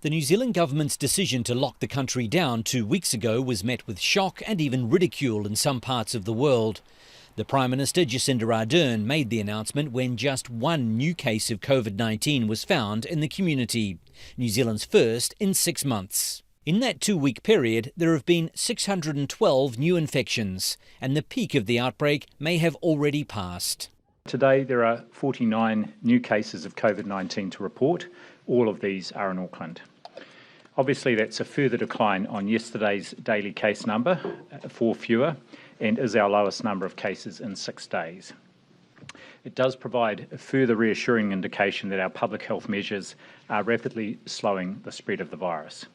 The New Zealand government's decision to lock the country down 2 weeks ago was met with shock and even ridicule in some parts of the world. The Prime Minister, Jacinda Ardern, made the announcement when just one new case of COVID-19 was found in the community, New Zealand's first in 6 months. In that 2-week period, there have been 612 new infections, and the peak of the outbreak may have already passed. Today there are 49 new cases of COVID-19 to report. All of these are in Auckland. Obviously that's a further decline on yesterday's daily case number, 4 fewer, and is our lowest number of cases in 6 days. It does provide a further reassuring indication that our public health measures are rapidly slowing the spread of the virus.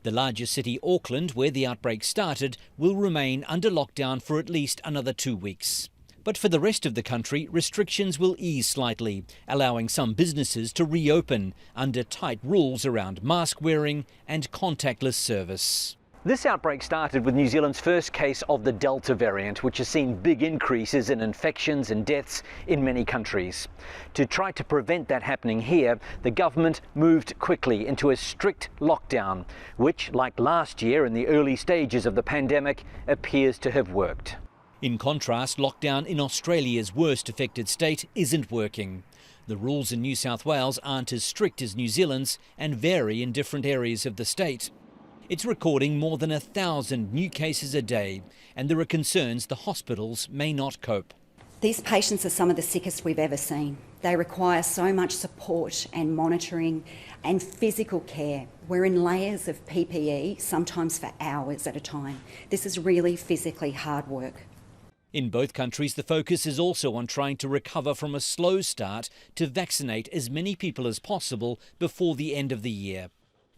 The largest city, Auckland, where the outbreak started, will remain under lockdown for at least another 2 weeks. But for the rest of the country, restrictions will ease slightly, allowing some businesses to reopen under tight rules around mask wearing and contactless service. This outbreak started with New Zealand's first case of the Delta variant, which has seen big increases in infections and deaths in many countries. To try to prevent that happening here, the government moved quickly into a strict lockdown, which, like last year in the early stages of the pandemic, appears to have worked. In contrast, lockdown in Australia's worst affected state isn't working. The rules in New South Wales aren't as strict as New Zealand's and vary in different areas of the state. It's recording more than 1,000 new cases a day, and there are concerns the hospitals may not cope. These patients are some of the sickest we've ever seen. They require so much support and monitoring and physical care. We're in layers of PPE, sometimes for hours at a time. This is really physically hard work. In both countries, the focus is also on trying to recover from a slow start to vaccinate as many people as possible before the end of the year.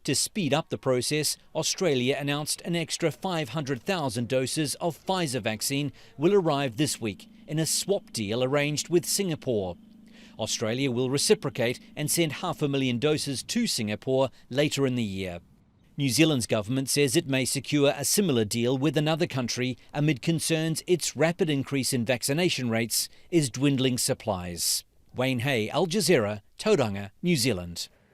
To speed up the process, Australia announced an extra 500,000 doses of Pfizer vaccine will arrive this week in a swap deal arranged with Singapore. Australia will reciprocate and send 500,000 doses to Singapore later in the year. New Zealand's government says it may secure a similar deal with another country amid concerns its rapid increase in vaccination rates is dwindling supplies. Wayne Hay, Al Jazeera, Tauranga, New Zealand.